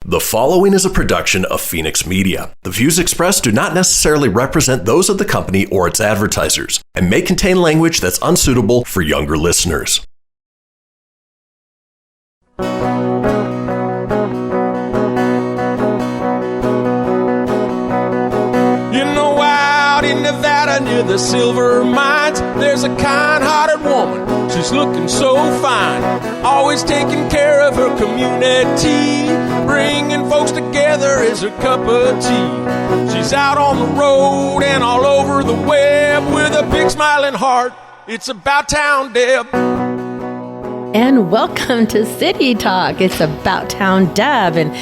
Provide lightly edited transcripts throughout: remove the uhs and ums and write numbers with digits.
The following is a production of Fenix Media. The views expressed do not necessarily represent those of the company or its advertisers and may contain language that's unsuitable for younger listeners. You know, out in Nevada near the silver mines, there's a kind-hearted woman. She's looking so fine, always taking care of her community. Bringing folks together is her cup of tea. She's out on the road and all over the web with a big smiling heart. It's about town, Deb. And welcome to City Talk. It's about town, Deb. And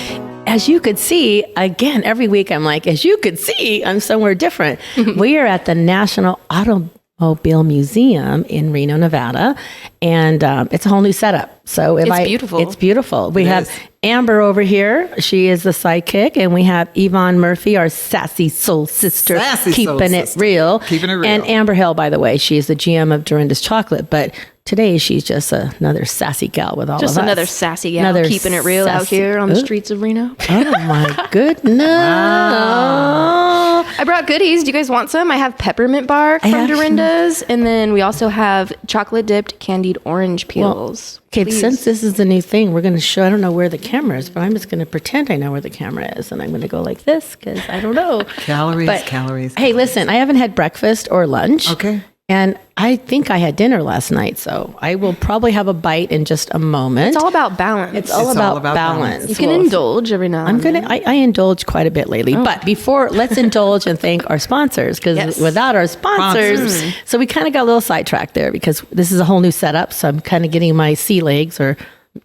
as you could see, again, every week I'm like, as you could see, I'm somewhere different. We are at the National Automobile Museum in Reno, Nevada, and it's a whole new setup. So it's beautiful. It's beautiful. We have Amber over here. She is the sidekick, and we have Yvonne Murphy, our Sassy Soul Sister, keeping it real. Keeping it real. And Amber Hale, by the way, she's the GM of Dorinda's Chocolate, but today she's just another sassy gal with all of us. Just another sassy gal, keeping it real out here on the streets of Reno. Oh my goodness. Wow. I brought goodies. Do you guys want some? I have peppermint bark from Dorinda's, and then we also have chocolate dipped candied orange peels. Okay, since this is the new thing, we're going to show, I don't know where the camera is, but I'm just going to pretend I know where the camera is, and I'm going to go like this, because I don't know. Calories. Hey, listen, I haven't had breakfast or lunch. Okay. And I think I had dinner last night, so I will probably have a bite in just a moment. It's all about balance. It's all about balance. You can indulge every now and then. I indulge quite a bit lately. Oh. But let's indulge and thank our sponsors, because without our sponsors, so we kind of got a little sidetracked there, because this is a whole new setup. So I'm kind of getting my sea legs or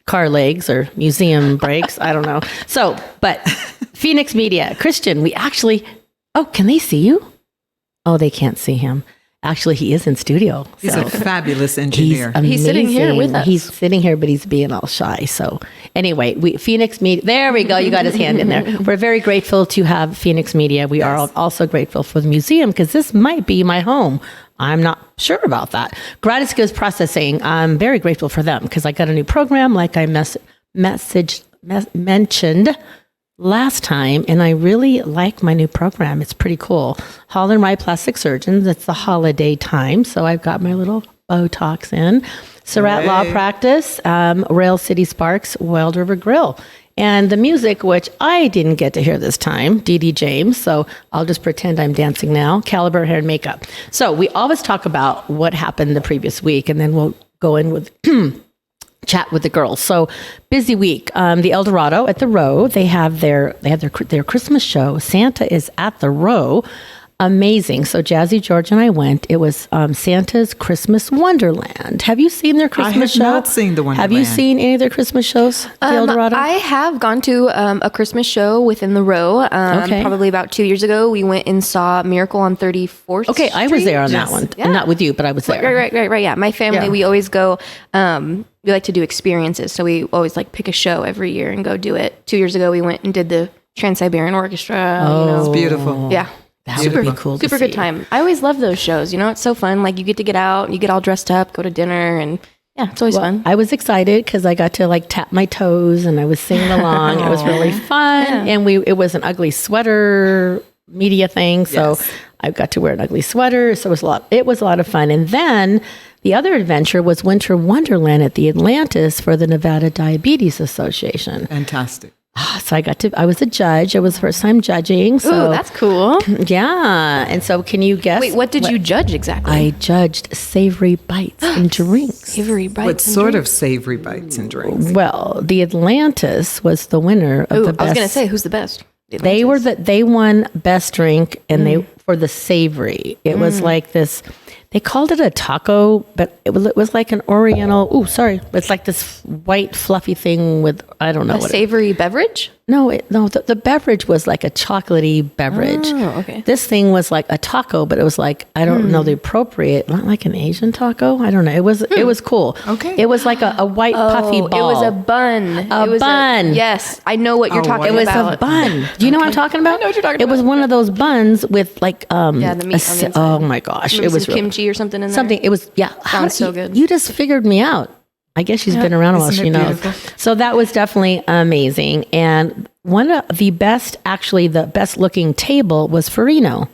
car legs or museum brakes. I don't know. So, but Fenix Media, Christian, we actually, can they see you? Oh, they can't see him. Actually, he is in studio. He's a fabulous engineer. He's sitting here with us. He's sitting here, but he's being all shy. So anyway, Fenix Media, there we go. You got his hand in there. We're very grateful to have Fenix Media. We are also grateful for the museum, because this might be my home. I'm not sure about that. GratisGives Processing, I'm very grateful for them, because I got a new program like I mentioned last time, and I really like my new program. It's pretty cool. Hale and Wrye Plastic Surgeons. It's the holiday time, so I've got my little Botox in. Surratt Law Practice, Rail City Sparks, Wild River Grille. And the music, which I didn't get to hear this time, Dee James, so I'll just pretend I'm dancing now, Caliber Hair and Makeup. So we always talk about what happened the previous week, and then we'll go in with chat with the girls. So busy week. The El Dorado at the Row, they have their Christmas show. Santa is at the Row. Amazing. So Jazzy George and I went. It was Santa's Christmas Wonderland. Have you seen their Christmas show? I have not seen the Wonderland. Have you seen any of their Christmas shows? El Dorado? I have gone to a Christmas show within the Row. Probably about 2 years ago. We went and saw Miracle on 34th Okay, I was there on that one. Yeah. Not with you, but I was there. Right. Yeah, my family, we always go. We like to do experiences, so we always pick a show every year and go do it. 2 years ago, we went and did the Trans-Siberian Orchestra. It's beautiful. Yeah. That would be cool. Super good time. I always love those shows. It's so fun. You get to get out, you get all dressed up, go to dinner, and it's always fun. I was excited because I got to tap my toes and I was singing along. It was really fun, and it was an ugly sweater media thing, so I got to wear an ugly sweater. So it was a lot of fun. And then the other adventure was Winter Wonderland at the Atlantis for the Nevada Diabetes Association. Fantastic. So I was a judge. It was the first time judging. So ooh, that's cool. Yeah. And so can you guess? Wait, what did you judge exactly? I judged savory bites and drinks. Savory bites What sort of savory bites and drinks? Well, the Atlantis was the winner of the best. I was going to say, who's the best? They won best drink, and for the savory. It was like this. They called it a taco, but it was like an Oriental. Oh, sorry. It's like this white fluffy thing with, I don't know. A savory beverage? No, the beverage was like a chocolatey beverage. Oh, okay. This thing was like a taco, but it was like, I don't know the appropriate, not like an Asian taco. I don't know. It was cool. Okay. It was like a white puffy ball. It was a bun. Bun. Yes, I know what you're talking about. It was a bun. Do you know what I'm talking about? I know what you're talking about. It was one of those buns with the meat on the inside. Oh my gosh. Maybe it was some kimchi or something in there. Something. It was, Sounds so good. You just figured me out. I guess she's been around a while. She knows. Beautiful? So that was definitely amazing. And one of the best, actually the best looking table was Farino.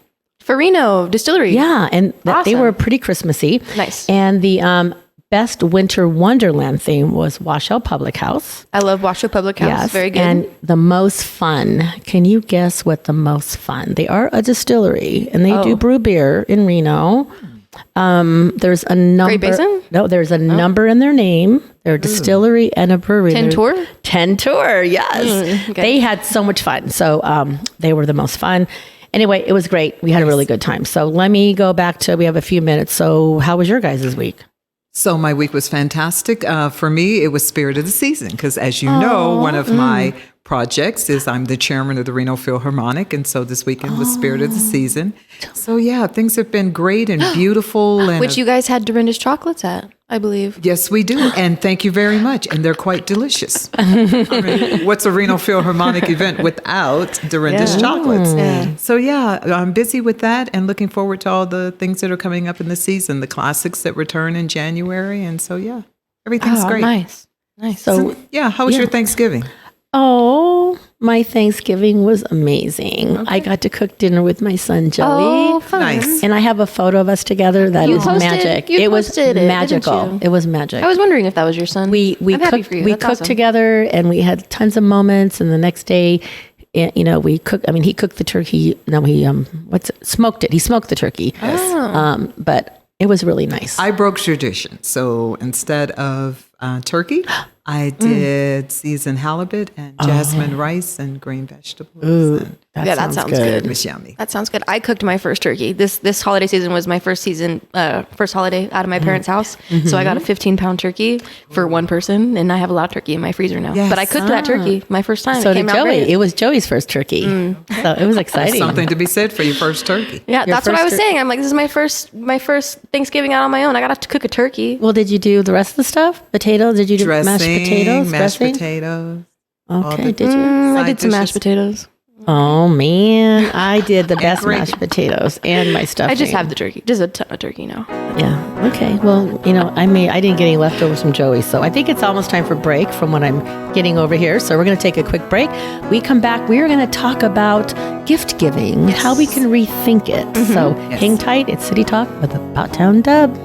Farino Distillery. Yeah, and they Awesome. were pretty Christmassy. Nice. And the best winter wonderland theme was Washoe Public House. I love Washoe Public House. Yes, Very good. and the most fun. Can you guess what the most fun? They are a distillery, and they do brew beer in Reno. There's a number. Great Basin? No, there's a number in their name. They're a distillery and a brewery. 10 Tour? 10 Tour, yes. Okay. They had so much fun. So they were the most fun. Anyway, it was great. We had a really good time. So let me go back to, we have a few minutes. So how was your guys' week? So my week was fantastic. For me, it was Spirit of the Season because, as you know, one of my projects is I'm the chairman of the Reno Philharmonic, and so this weekend was Spirit of the Season. So yeah, things have been great and beautiful. And Which you guys had Dorinda's chocolates at, I believe. yes, we do, and thank you very much. And they're quite delicious. I mean, what's a Reno Philharmonic event without Dorinda's chocolates? Yeah. So yeah, I'm busy with that and looking forward to all the things that are coming up in the season, the classics that return in January, and so yeah, everything's great. Nice. Nice. So Yeah, how was your Thanksgiving? oh, my Thanksgiving was amazing. I got to cook dinner with my son Joey. Oh, fun. Nice. And I have a photo of us together that You is posted- magic. you It was posted it, magical. didn't you? It was magic. I was wondering if that was your son. we I'm happy cooked for you. we That's cooked awesome. together, and we had tons of moments. And the next day, we cooked. I mean, he cooked the turkey. No, he smoked it. He smoked the turkey. But it was really nice. I broke tradition. So instead of turkey, I did seasoned halibut and jasmine rice and green vegetables. And Yeah, that sounds good. it was yummy. That sounds good. I cooked my first turkey. This holiday season was my first holiday out of my parents' house. So I got a 15-pound turkey for one person, and I have a lot of turkey in my freezer now. Yes. But I cooked that turkey my first time. so It did came out Joey. great. It was Joey's first turkey, so it was exciting. Something to be said for your first turkey. Yeah, Your that's what I first was saying. I'm like, this is my first Thanksgiving out on my own. I got to cook a turkey. Well, did you do the rest of the stuff? Potatoes? Did you do Dressing, mashed potatoes? mashed Dressing? potatoes. Okay, did you? I Side did some mashed dishes. potatoes. Oh man, I did the best gravy. mashed potatoes and my stuffing. I just have the turkey, just a ton of turkey now. Yeah. Okay. Well, I didn't get any leftovers from Joey, so I think it's almost time for break from what I'm getting over here. So we're going to take a quick break. We come back. We are going to talk about gift giving, how we can rethink it. So hang tight. It's City Talk with About Town Dub.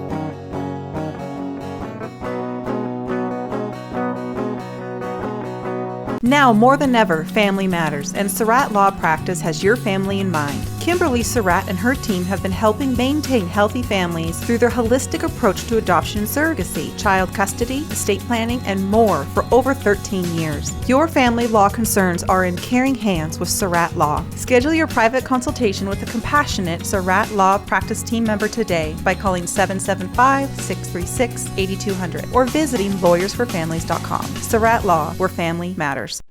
Now more than ever, family matters, and Surratt Law Practice has your family in mind. Kimberly Surratt and her team have been helping maintain healthy families through their holistic approach to adoption and surrogacy, child custody, estate planning, and more for over 13 years. Your family law concerns are in caring hands with Surratt Law. Schedule your private consultation with a compassionate Surratt Law Practice team member today by calling 775-636-8200 or visiting lawyersforfamilies.com. Surratt Law, where family matters.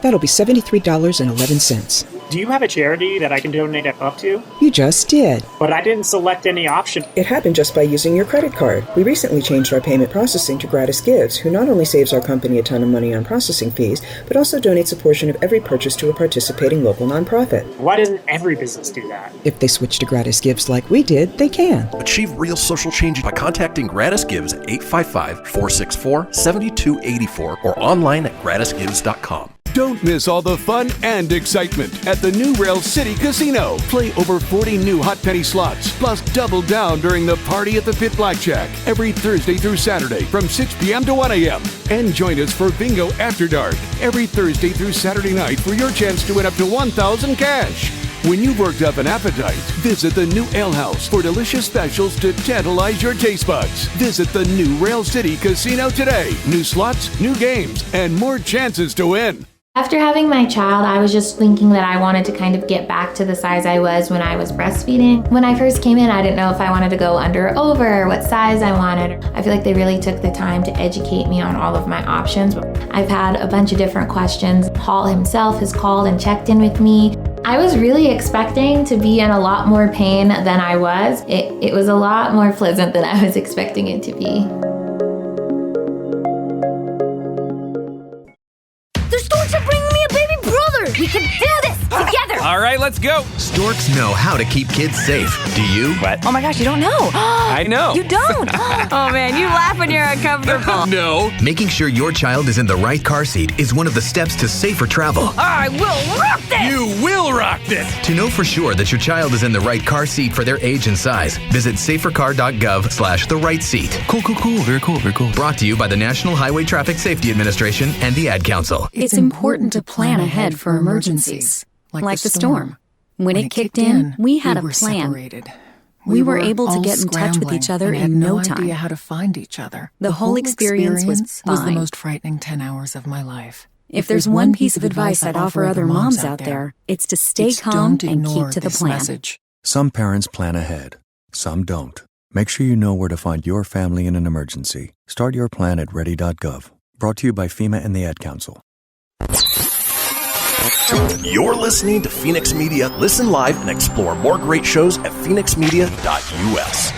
That'll be $73.11. Do you have a charity that I can donate up to? You just did. But I didn't select any option. It happened just by using your credit card. We recently changed our payment processing to GratisGives, who not only saves our company a ton of money on processing fees, but also donates a portion of every purchase to a participating local nonprofit. Why doesn't every business do that? If they switch to GratisGives like we did, they can. Achieve real social change by contacting GratisGives at 855-464-7284 or online at gratisgives.com. Don't miss all the fun and excitement at the new Rail City Casino. Play over 40 new hot penny slots, plus double down during the Party at the Pit Blackjack every Thursday through Saturday from 6 p.m. to 1 a.m. And join us for Bingo After Dark every Thursday through Saturday night for your chance to win up to $1,000 cash. When you've worked up an appetite, visit the new Ale House for delicious specials to tantalize your taste buds. Visit the new Rail City Casino today. New slots, new games, and more chances to win. After having my child, I was just thinking that I wanted to kind of get back to the size I was when I was breastfeeding. When I first came in, I didn't know if I wanted to go under or over, what size I wanted. I feel like they really took the time to educate me on all of my options. I've had a bunch of different questions. Hale himself has called and checked in with me. I was really expecting to be in a lot more pain than I was. It was a lot more pleasant than I was expecting it to be. The Storks are bringing me a baby brother! We can do this together. All right, let's go. Storks know how to keep kids safe. Do you? What? Oh my gosh, you don't know. I know. You don't. Oh man, you laugh when you're uncomfortable. No. Making sure your child is in the right car seat is one of the steps to safer travel. I will rock this. You will rock this. To know for sure that your child is in the right car seat for their age and size, visit safercar.gov/the right seat. Cool. Very cool. Brought to you by the National Highway Traffic Safety Administration and the Ad Council. It's important to plan ahead for emergencies, like the storm. When it kicked in, we had a plan. Separated. We were able to get in touch with each other in no time. Idea how to find each other. The whole experience was the fine. most frightening 10 hours of my life. If there's one piece of advice I'd offer other moms out there, it's to stay calm and keep to the plan. Message. Some parents plan ahead, some don't. Make sure you know where to find your family in an emergency. Start your plan at ready.gov. Brought to you by FEMA and the Ad Council. You're listening to Fenix Media. Listen live and explore more great shows at fenixmedia.us.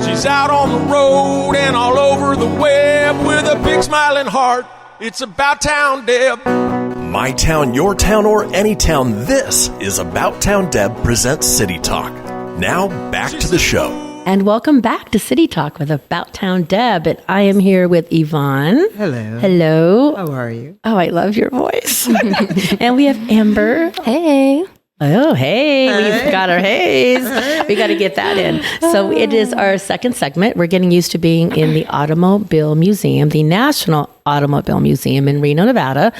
She's out on the road and all over the web with a big smiling heart. It's About Town Deb. My town, your town, or any town, this is About Town Deb presents City Talk. Now, back to the show. And welcome back to City Talk with About Town Deb. And I am here with Yvonne. Hello. Hello. How are you? Oh, I love your voice. And we have Amber. Hey. Oh, hey. We've got our hays. We got to get that in. So it is our second segment. We're getting used to being in the Automobile Museum, the National Automobile Museum in Reno, Nevada.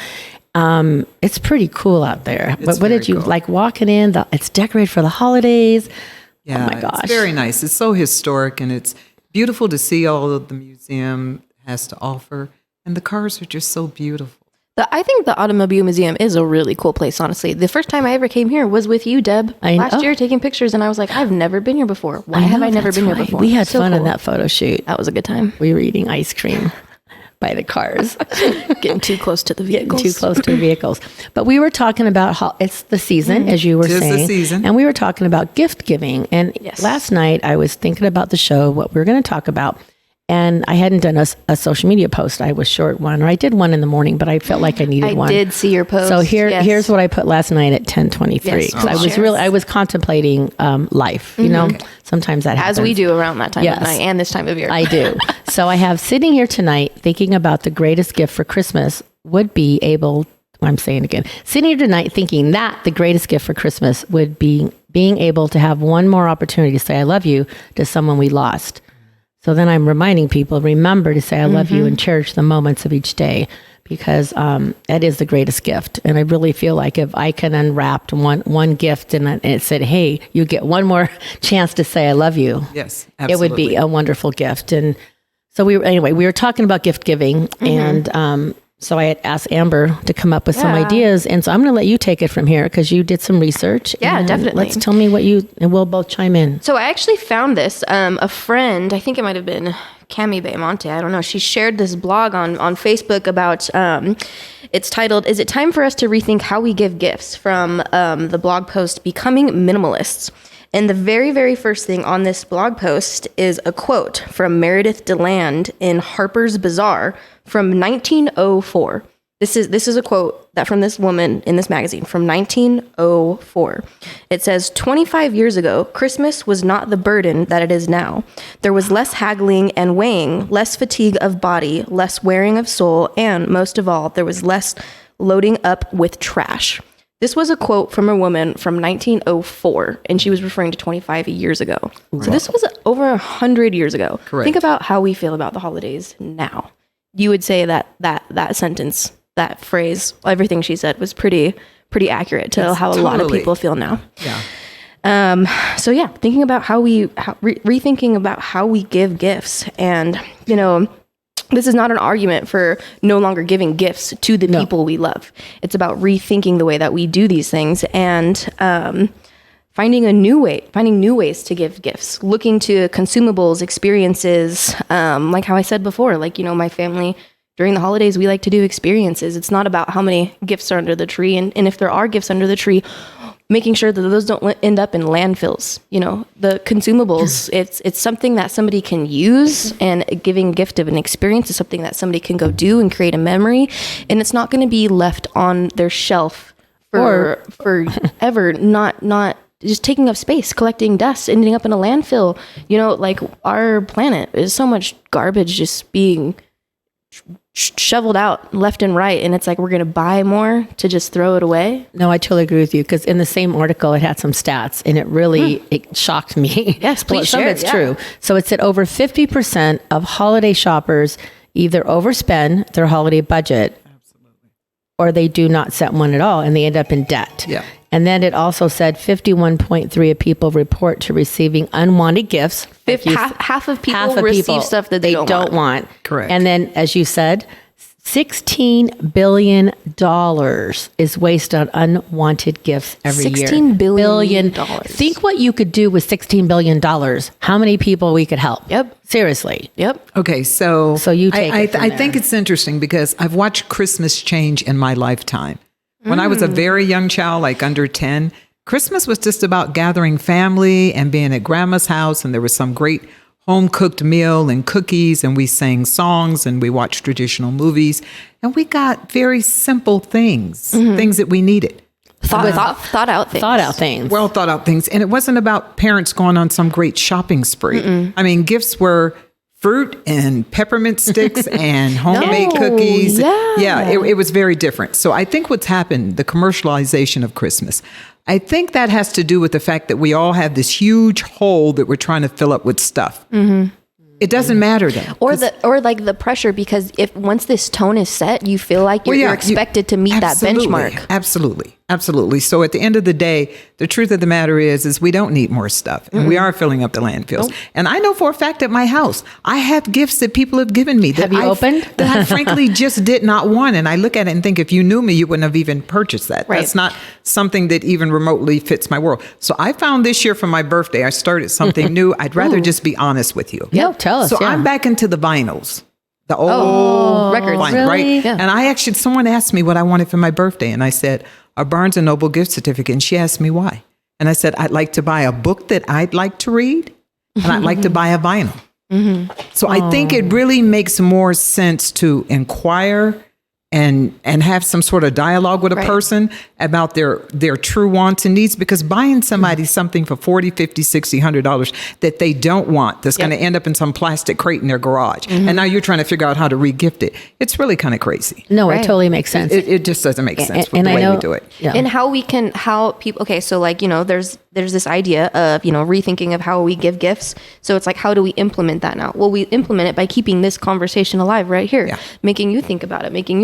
It's pretty cool out there. But what did you like walking in? It's decorated for the holidays. Yeah, oh my gosh. It's very nice. It's so historic, and it's beautiful to see all of the museum has to offer. And the cars are just so beautiful. I think the Automobile Museum is a really cool place, honestly. The first time I ever came here was with you, Deb, last year taking pictures, and I was like, I've never been here before. Why have I never been here before? We had fun in that photo shoot. That was a good time. We were eating ice cream by the cars. Getting too close to the vehicles. But we were talking about how it's the season, as you were saying. It's the season. And we were talking about gift giving. And last night I was thinking about the show, what we were going to talk about. And I hadn't done a social media post. I was short one, or I did one in the morning, but I felt like I needed one. I did see your post. So here's what I put last night at 10:23. Yes. I was contemplating life. You know, sometimes that happens. As we do around that time of night and this time of year. I do. So I have sitting here tonight thinking about the greatest gift for Christmas would be sitting here tonight thinking that the greatest gift for Christmas would be being able to have one more opportunity to say I love you to someone we lost. So then I'm reminding people, remember to say I love you and cherish the moments of each day, because that is the greatest gift. And I really feel like if I can unwrap one gift and it said, hey, you get one more chance to say I love you. Yes, absolutely. It would be a wonderful gift. And so we were talking about gift giving, and so I had asked Amber to come up with some ideas. And so I'm going to let you take it from here because you did some research. Yeah, definitely. Let's tell me and we'll both chime in. So I actually found this, a friend, I think it might have been Cami Baymonte, I don't know. She shared this blog on Facebook about, it's titled, Is It Time for Us to Rethink How We Give Gifts? From the blog post, Becoming Minimalists. And the very, very first thing on this blog post is a quote from Meredith DeLand in Harper's Bazaar from 1904. This is a quote that from this woman in this magazine from 1904. It says, 25 years ago, Christmas was not the burden that it is now. There was less haggling and weighing, less fatigue of body, less wearing of soul, and most of all, there was less loading up with trash. This was a quote from a woman from 1904, and she was referring to 25 years ago. Right. So this was over 100 years ago. Correct. Think about how we feel about the holidays now. You would say that sentence, that phrase, everything she said was pretty accurate to how a lot of people feel now. Yeah. So yeah, thinking about rethinking about how we give gifts, and this is not an argument for no longer giving gifts to the people we love. It's about rethinking the way that we do these things and finding new ways to give gifts, looking to consumables, experiences, like how I said before, my family, during the holidays, we like to do experiences. It's not about how many gifts are under the tree. And if there are gifts under the tree, making sure that those don't end up in landfills. The consumables, it's something that somebody can use, and giving a gift of an experience is something that somebody can go do and create a memory, and it's not going to be left on their shelf forever, not just taking up space, collecting dust, ending up in a landfill. Our planet is so much garbage just being shoveled out left and right, and it's like we're going to buy more to just throw it away. No, I totally agree with you, because in the same article it had some stats, and it really it shocked me. Yes, please Some share. of it's true. So it said over 50% of holiday shoppers either overspend their holiday budget, or they do not set one at all, and they end up in debt. Yeah. And then it also said 51.3% of people report to receiving unwanted gifts. Half of people receive stuff that they don't want. Correct. And then, as you said, $16 billion is wasted on unwanted gifts every year. $16 billion. Think what you could do with $16 billion. How many people we could help? Yep. Seriously. Yep. Okay, so you take it from I there. think it's interesting because I've watched Christmas change in my lifetime. When I was a very young child, like under 10, Christmas was just about gathering family and being at grandma's house, and there was some great home-cooked meal and cookies, and we sang songs and we watched traditional movies, and we got very simple things, things that we needed. Thought out things. Well thought out things. And it wasn't about parents going on some great shopping spree. I mean, gifts were fruit and peppermint sticks and homemade cookies. Yeah, it was very different. So I think what's happened, the commercialization of Christmas, I think that has to do with the fact that we all have this huge hole that we're trying to fill up with stuff. It doesn't matter then. Or the pressure, because if once this tone is set, you feel like you're expected to meet that benchmark. Absolutely. So at the end of the day, the truth of the matter is we don't need more stuff, and we are filling up the landfills. And I know for a fact at my house, I have gifts that people have given me that opened? that I frankly just did not want. And I look at it and think, if you knew me, you wouldn't have even purchased that. Right. That's not something that even remotely fits my world. So I found this year for my birthday, I started something new. I'd rather just be honest with you. Yeah, tell us. So I'm back into the vinyls. The old records, vinyl, right? Yeah. And someone asked me what I wanted for my birthday, and I said, a Barnes & Noble gift certificate. And she asked me why. And I said, I'd like to buy a book that I'd like to read, and I'd like to buy a vinyl. So I think it really makes more sense to inquire and have some sort of dialogue with a person about their true wants and needs, because buying somebody something for $40, $50, $60, $100 that they don't want, that's going to end up in some plastic crate in their garage, and now you're trying to figure out how to re-gift it. It's really kind of crazy. No, it totally makes sense. It just doesn't make sense with the way we do it. Yeah. And how people, okay, so there's this idea of, rethinking of how we give gifts. So it's like, how do we implement that now? Well, we implement it by keeping this conversation alive right here, making you think about it, making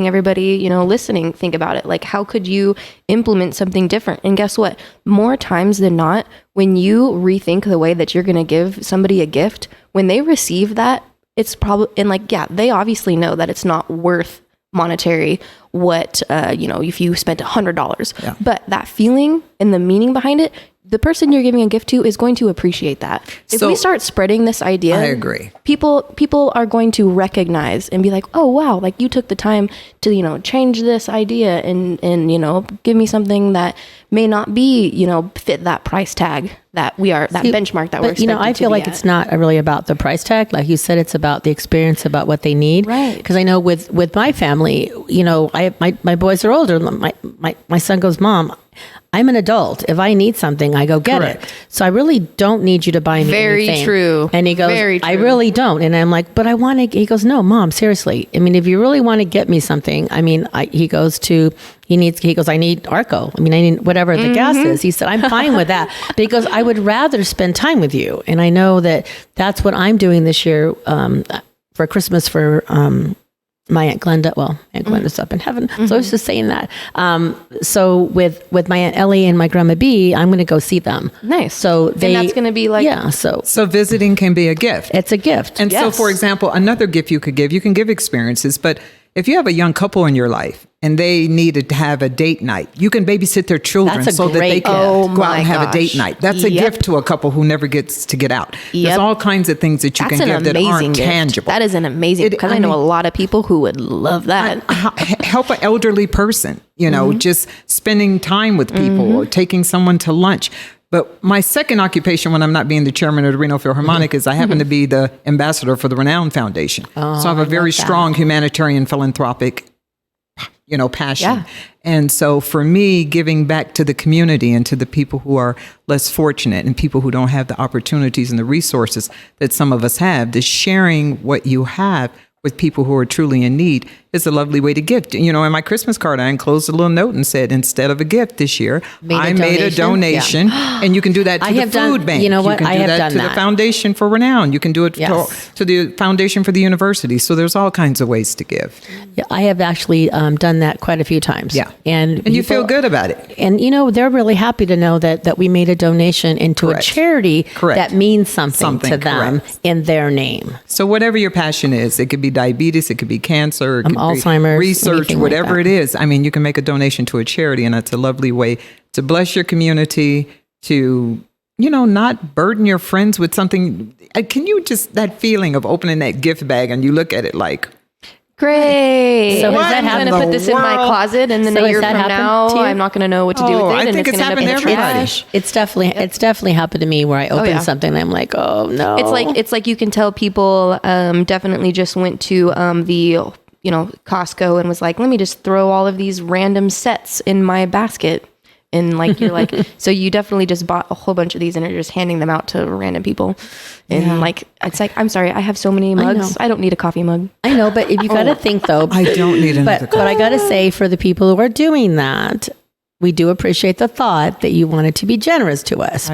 everybody, listening think about it. Like, how could you implement something different? And guess what? More times than not, when you rethink the way that you're going to give somebody a gift, when they receive that, it's probably, and they obviously know that it's not worth monetary what if you spent $100, but that feeling and the meaning behind it, the person you're giving a gift to is going to appreciate that. If we start spreading this idea, I agree. People are going to recognize and be like, oh wow, like you took the time to change this idea and give me something that may not be fit that price tag that benchmark that we're expected I feel like it's not really about the price tag. Like you said, it's about the experience, about what they need. Right. Because I know with my family, my boys are older. My son goes, Mom, I'm an adult. If I need something, I go get it. So I really don't need you to buy me anything. Very true. And he goes, Very true. I really don't. And I'm like, but I want to. He goes, no, Mom, seriously. I mean, if you really want to get me something, I mean, he goes, I need Arco. I need whatever the gas is. He said, I'm fine with that. But he goes, I would rather spend time with you. And I know that's what I'm doing this year for Christmas for my Aunt Glenda. Well, Aunt Glenda's up in heaven. So I was just saying that. So with my Aunt Ellie and my Grandma B, I'm going to go see them. Nice. So that's going to be like... Yeah. So visiting can be a gift. It's a gift. And so, for example, another gift you can give experiences, but if you have a young couple in your life and they needed to have a date night, you can babysit their children so that they can go out and have a date night. That's a gift to a couple who never gets to get out. There's all kinds of things that you can give that aren't tangible. That is an amazing, because I know a lot of people who would love that. Help an elderly person. just spending time with people or taking someone to lunch. But my second occupation when I'm not being the chairman of the Reno Philharmonic is I happen to be the ambassador for the Renown Foundation. So I have a very strong humanitarian philanthropic passion. Yeah. And so for me, giving back to the community and to the people who are less fortunate and people who don't have the opportunities and the resources that some of us have, the sharing what you have with people who are truly in need is a lovely way to gift. In my Christmas card, I enclosed a little note and said, instead of a gift this year, I made a donation. Yeah. And you can do that to the food bank. You know what? You can do that to the Foundation for Renown. You can do it to the Foundation for the University. So there's all kinds of ways to give. Yeah, I have actually done that quite a few times. Yeah. And you feel good about it. And, they're really happy to know that we made a donation into a charity that means something to them in their name. So whatever your passion is, it could be diabetes, it could be cancer, it could Alzheimer's, research, whatever it is. I mean, you can make a donation to a charity, and that's a lovely way to bless your community, to, not burden your friends with something. Can you just, that feeling of opening that gift bag and you look at it like, great. So I'm going to put this in my closet, and then a year from now, I'm not going to know what to do with it, and it's going to end up in the trash. It's definitely happened to me where I open something and I'm like, oh no. It's like you can tell people definitely just went to the Costco and was like, let me just throw all of these random sets in my basket. And you're like, so you definitely just bought a whole bunch of these and are just handing them out to random people. And it's like, I'm sorry, I have so many mugs. I don't need a coffee mug. I know, but if you got to think though. I don't need another coffee. But I got to say, for the people who are doing that, we do appreciate the thought that you wanted to be generous to us.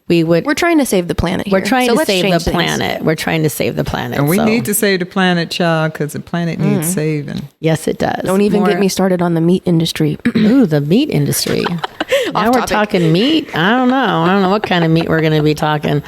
We're trying to save the planet here. We're trying to save the planet. We're trying to save the planet. And we need to save the planet, child, because the planet needs saving. Yes, it does. Don't even get me started on the meat industry. Ooh, the meat industry. Now we're talking meat. I don't know what kind of meat we're going to be talking.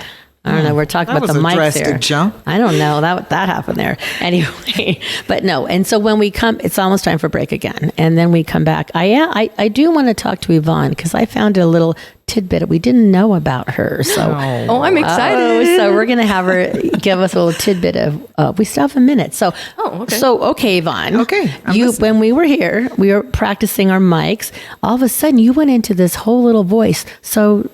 I don't know. We're talking about the mics here. Jump. I don't know that happened there. Anyway, but no. And so when we come, it's almost time for break again. And then we come back. I do want to talk to Yvonne because I found a little tidbit we didn't know about her. So I'm excited. So we're going to have her give us a little tidbit of. We still have a minute. So okay, Yvonne. Okay. When we were here, we were practicing our mics. All of a sudden, you went into this whole little voice. So.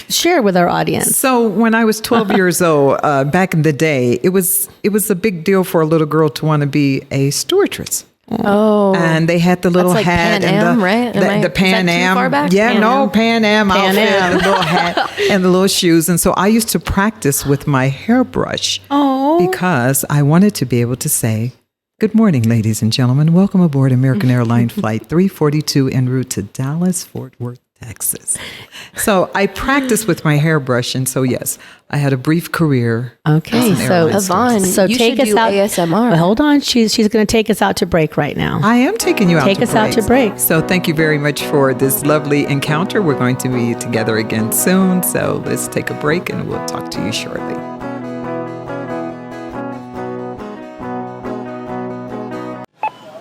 Share with our audience. So when I was 12 years old, back in the day, it was a big deal for a little girl to want to be a stewardess. Oh, and they had the little that's like hat Pan Am, and right? the Pan Am. Too far back? Yeah, Pan Am outfit, the little hat and the little shoes. And so I used to practice with my hairbrush because I wanted to be able to say, "Good morning, ladies and gentlemen. Welcome aboard American Airlines Flight 342 en route to Dallas, Fort Worth, Texas." So I practiced with my hairbrush, and so yes, I had a brief career. Okay, so Yvonne, you take us out. ASMR. Well, hold on, she's going to take us out to break right now. I am taking you out. Take us out to break. So thank you very much for this lovely encounter. We're going to be together again soon. So let's take a break, and we'll talk to you shortly.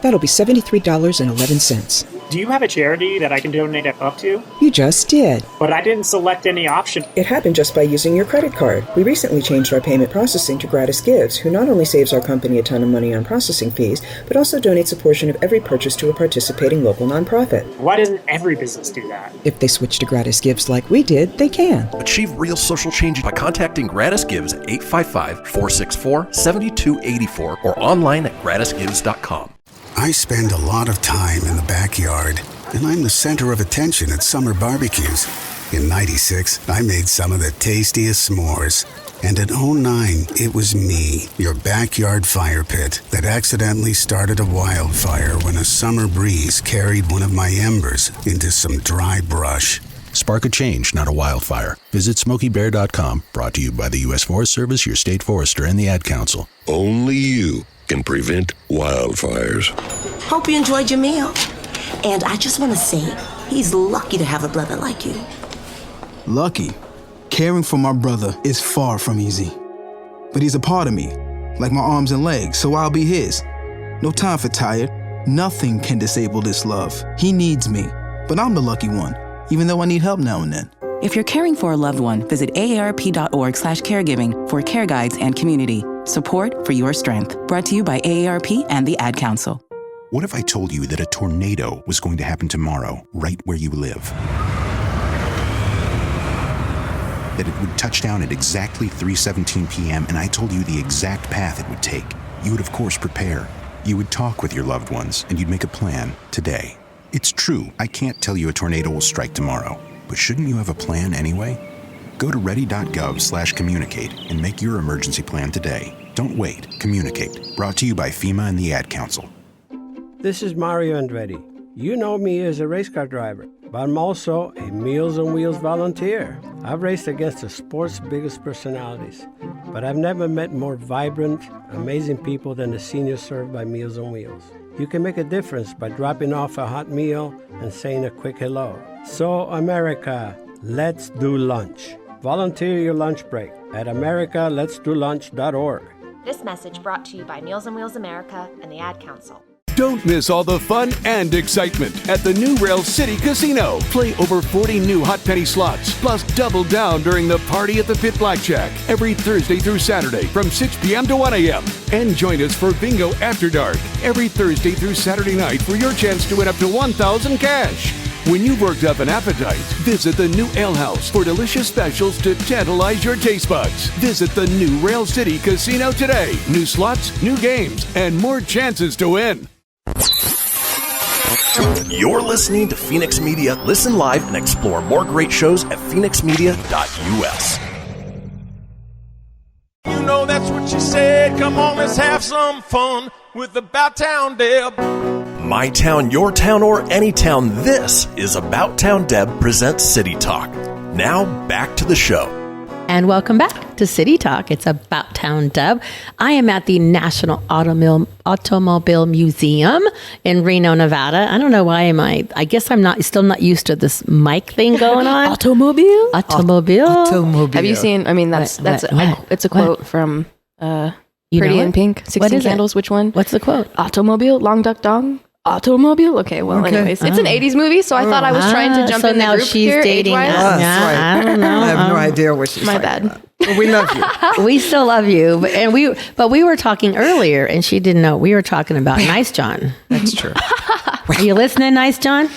That'll be $73.11. Do you have a charity that I can donate up to? You just did. But I didn't select any option. It happened just by using your credit card. We recently changed our payment processing to GratisGives, who not only saves our company a ton of money on processing fees, but also donates a portion of every purchase to a participating local nonprofit. Why doesn't every business do that? If they switch to GratisGives like we did, they can. Achieve real social change by contacting GratisGives at 855-464-7284 or online at gratisgives.com. I spend a lot of time in the backyard, and I'm the center of attention at summer barbecues. In '96, I made some of the tastiest s'mores. And in '09, it was me, your backyard fire pit, that accidentally started a wildfire when a summer breeze carried one of my embers into some dry brush. Spark a change, not a wildfire. Visit SmokeyBear.com, brought to you by the U.S. Forest Service, your state forester, and the Ad Council. Only you can prevent wildfires. Hope you enjoyed your meal. And I just want to say, he's lucky to have a brother like you. Lucky? Caring for my brother is far from easy. But he's a part of me, like my arms and legs, so I'll be his. No time for tired. Nothing can disable this love. He needs me, but I'm the lucky one, even though I need help now and then. If you're caring for a loved one, visit aarp.org/caregiving for care guides and community. Support for your strength. Brought to you by AARP and the Ad Council. What if I told you that a tornado was going to happen tomorrow, right where you live? That it would touch down at exactly 3:17 p.m. and I told you the exact path it would take. You would, of course, prepare. You would talk with your loved ones, and you'd make a plan today. It's true, I can't tell you a tornado will strike tomorrow, but shouldn't you have a plan anyway? Go to ready.gov/communicate and make your emergency plan today. Don't wait. Communicate. Brought to you by FEMA and the Ad Council. This is Mario Andretti. You know me as a race car driver, but I'm also a Meals on Wheels volunteer. I've raced against the sport's biggest personalities, but I've never met more vibrant, amazing people than the seniors served by Meals on Wheels. You can make a difference by dropping off a hot meal and saying a quick hello. So, America, let's do lunch. Volunteer your lunch break at americaletsdolunch.org. This message brought to you by Meals on Wheels America and the Ad Council. Don't miss all the fun and excitement at the new Rail City Casino. Play over 40 new hot penny slots, plus double down during the Party at the Pit Blackjack every Thursday through Saturday from 6 p.m. to 1 a.m. And join us for Bingo After Dark every Thursday through Saturday night for your chance to win up to $1,000 cash. When you've worked up an appetite, visit the new Ale House for delicious specials to tantalize your taste buds. Visit the new Rail City Casino today. New slots, new games, and more chances to win. You're listening to Fenix Media. Listen live and explore more great shows at phoenixmedia.us. You know that's what she said. Come on, let's have some fun with About Town Deb. My town, your town, or any town, this is About Town Deb presents City Talk. Now, back to the show. And welcome back to City Talk. It's About Town Deb. I am at the National Automobile Museum in Reno, Nevada. I don't know why I guess I'm still not used to this mic thing going on. Automobile. Automobile. Have you seen? I mean, that's it's a quote from Pretty in Pink. 16 Candles. Which one? What's the quote? Automobile. Long duck dong. Automobile. Okay. Well, anyways, it's an '80s movie, so I thought I was trying to jump in the group she's here. Dating. Right. I don't know. I have no idea what she's My talking bad. about. We love you. We still love you, but we were talking earlier, and she didn't know we were talking about Nice John. That's true. Are you listening, Nice John?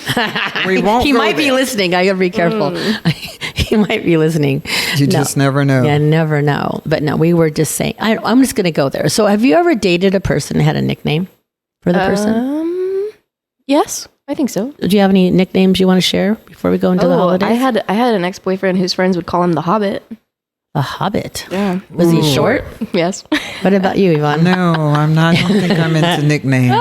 We won't. He might be listening. I gotta be careful. He might be listening. You just never know. Yeah, never know. But no, we were just saying. I'm just gonna go there. So, have you ever dated a person that had a nickname for the person? Yes, I think so. Do you have any nicknames you want to share before we go into the holidays? I had an ex-boyfriend whose friends would call him the Hobbit. The Hobbit? Yeah. Was he short? Yes. What about you, Yvonne? No, I'm not. I don't think I'm into nicknames.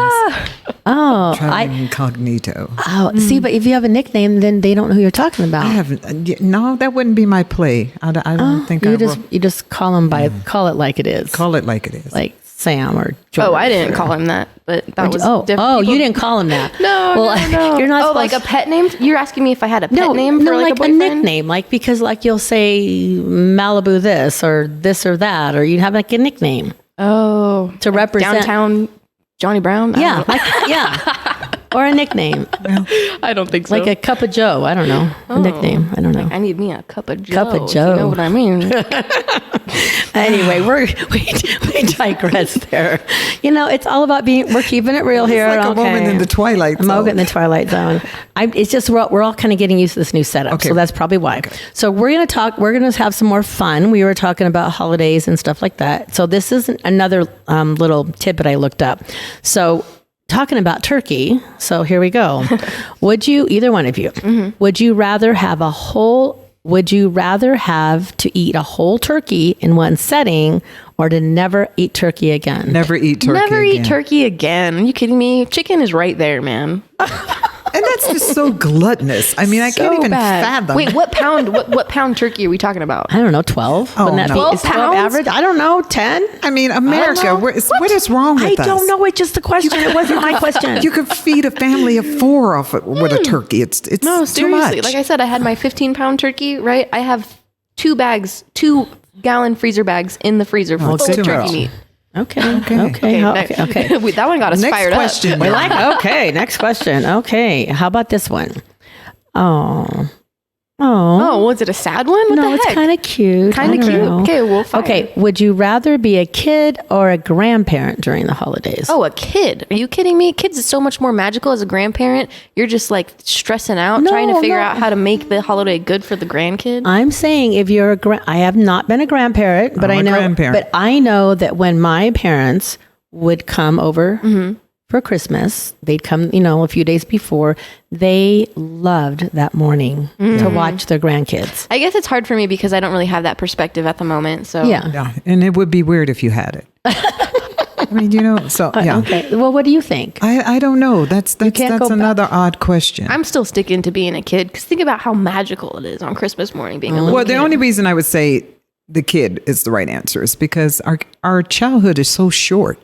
Incognito. See, but if you have a nickname, then they don't know who you're talking about. I haven't. No, that wouldn't be my play. I don't think you just call them call it like it is. Call it like it is. Like Sam or George. I didn't call him that, but that was different. Oh, you didn't call him that. No. You're not. Like a pet name? You're asking me if I had a pet name for like a boyfriend? Nickname, because you'll say Malibu this or that, or you'd have like a nickname. Oh, to represent Downtown Johnny Brown. Or a nickname. I don't think so. Like a Cup of Joe. I don't know. A nickname. I don't know. I need me a Cup of Joe. Cup of Joe. You know what I mean? Anyway, we digress there. It's all about we're keeping it real here. It's like a moment in the Twilight Zone. A moment in the Twilight Zone. It's just we're all kind of getting used to this new setup. Okay. So that's probably why. Okay. So we're going to have some more fun. We were talking about holidays and stuff like that. So this is another little tidbit I looked up. So talking about turkey. So here we go. Either one of you, would you rather have to eat a whole turkey in one setting or to never eat turkey again? Never eat turkey again. Are you kidding me? Chicken is right there, man. And that's just so gluttonous. I mean, I can't even fathom. Wait, what pound turkey are we talking about? I don't know, 12. Oh, no. 12 pounds? Average? I don't know, 10? I mean, America, what is wrong with us? I don't know. It's just the question. It wasn't my question. You could feed a family of 4 off it with a turkey. It's no, too much. Like I said, I had my 15-pound turkey, right? I have 2-gallon freezer bags in the freezer for turkey meat. Okay. That one got us fired up. Next question. Okay. How about this one? Oh, Oh, was it a sad one? What no, the it's heck? kind of cute. Kind of cute. Okay, well, fine. Okay, would you rather be a kid or a grandparent during the holidays? Oh, a kid. Are you kidding me? Kids is so much more magical. As a grandparent, you're just like stressing out, trying to figure out how to make the holiday good for the grandkid. I'm saying if you're I have not been a grandparent, but I know that when my parents would come over for Christmas, they'd come, a few days before. They loved that morning to watch their grandkids. I guess it's hard for me because I don't really have that perspective at the moment. So yeah, and it would be weird if you had it. I mean, so yeah. Okay. Well, what do you think? I don't know. That's another odd question. I'm still sticking to being a kid because think about how magical it is on Christmas morning being a little kid. The only reason I would say the kid is the right answer is because our childhood is so short.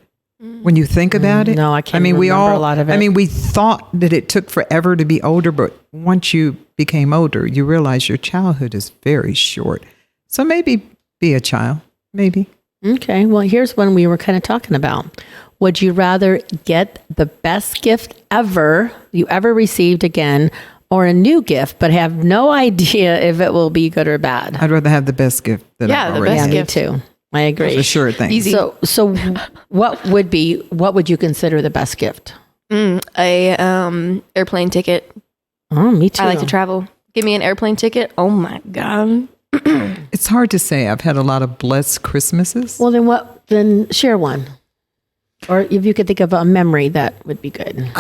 When you think about it, no, I can't. Remember a lot of it. I mean, we thought that it took forever to be older, but once you became older, you realize your childhood is very short. So maybe be a child, maybe. Okay. Well, here's one we were kind of talking about. Would you rather get the best gift you ever received again, or a new gift, but have no idea if it will be good or bad? I'd rather have the best gift than I've already had. Me too. I agree. For sure thing. Easy. So what would you consider the best gift? A airplane ticket. Oh, me too. I like to travel. Give me an airplane ticket. Oh my God. It's hard to say. I've had a lot of blessed Christmases. Well, then share one. Or if you could think of a memory that would be good.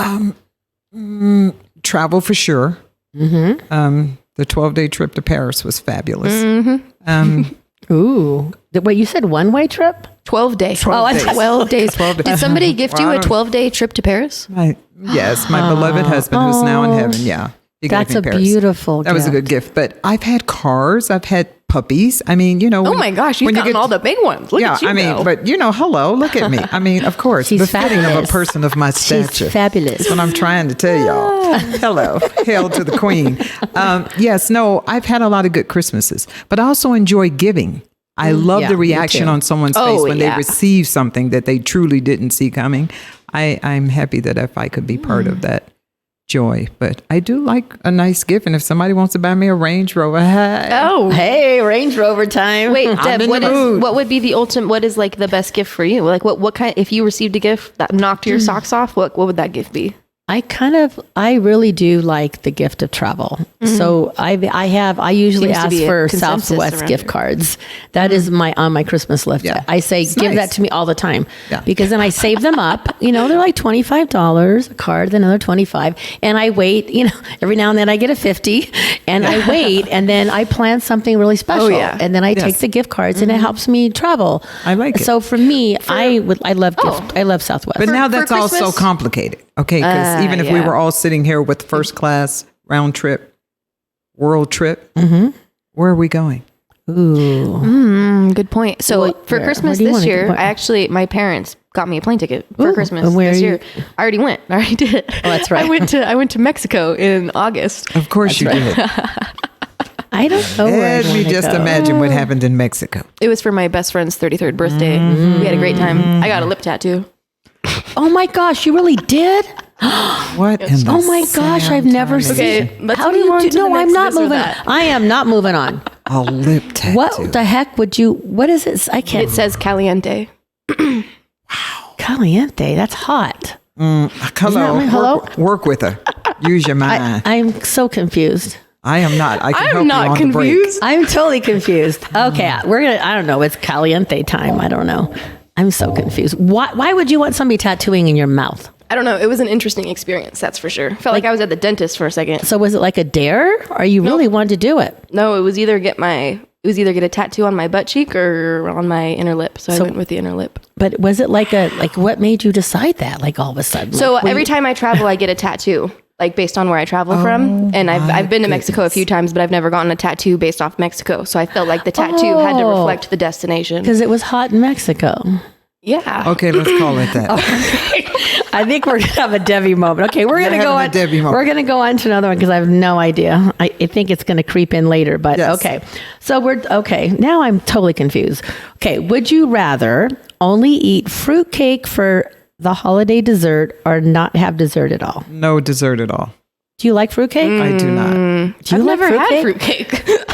Travel for sure. Mm-hmm. The 12-day trip to Paris was fabulous. Mm-hmm. Ooh. Wait, you said one-way trip? 12 days. 12 days. Did somebody gift you a 12-day trip to Paris? Yes, my beloved husband who's now in heaven. Yeah. That's a beautiful gift. That was a good gift. But I've had cars. I've had puppies. I mean, oh my gosh, you've gotten all the big ones. Look at you. I mean, but hello, look at me. I mean, of course, she's befitting fabulous. of a person of my stature. She's fabulous. That's what I'm trying to tell y'all. Hello, hail to the queen. I've had a lot of good Christmases, but I also enjoy giving. I love the reaction on someone's face when they receive something that they truly didn't see coming. I'm happy that if I could be part of that joy, but I do like a nice gift, and if somebody wants to buy me a Range Rover, hey, Range Rover time. Wait, Deb, what would be the ultimate? What is like the best gift for you? Like what kind? If you received a gift that knocked your socks off, what would that gift be? I really do like the gift of travel. Mm-hmm. So I usually ask for Southwest gift cards. That is on my Christmas list. Yeah. I say, give that to me all the time because then I save them up. They're like $25 a card, then another $25. And I wait, every now and then I get a $50 and I wait and then I plan something really special. And then I take the gift cards and it helps me travel. I like it. So for me, I love gift. I love Southwest. But now that's all so complicated. Okay, because even if we were all sitting here with first class, round trip, world trip, where are we going? Ooh. Good point. So for Christmas this year, my parents got me a plane ticket for Christmas this year. I already went. I already did it. Oh, that's right. I went to Mexico in August. Of course you did. I don't know. Let me just imagine what happened in Mexico. It was for my best friend's 33rd birthday. We had a great time. I got a lip tattoo. Oh my gosh, you really did? What? Oh my gosh, I've never seen. How do you do? No, I'm not moving on. I am not moving on. A lip tattoo. What the heck would you? What is it? I can't. It says Caliente. Wow, Caliente. That's hot. Hello. Work with her. Use your mind. I'm so confused. I am not. I can help not you on confused. The break. I'm totally confused. Okay, we're gonna. I don't know. It's Caliente time. I don't know. I'm so confused. Why would you want somebody tattooing in your mouth? I don't know. It was an interesting experience, that's for sure. Felt like I was at the dentist for a second. So was it like a dare, or you really wanted to do it? No, it was either get a tattoo on my butt cheek or on my inner lip. So I went with the inner lip. But was it like what made you decide that? Like all of a sudden? So every time I travel, I get a tattoo. Like based on where I travel from. And I've been to Mexico a few times, but I've never gotten a tattoo based off Mexico. So I felt like the tattoo had to reflect the destination. Because it was hot in Mexico. Yeah. Okay, let's call it that. I think we're gonna have a Debbie moment. Okay, we're gonna go on. We're gonna go on to another one because I have no idea. I think it's gonna creep in later, but okay. So now I'm totally confused. Okay, would you rather only eat fruitcake for the holiday dessert or not have dessert at all? No dessert at all. Do you like fruitcake? I do not. Do you I've like never had fruitcake? fruitcake.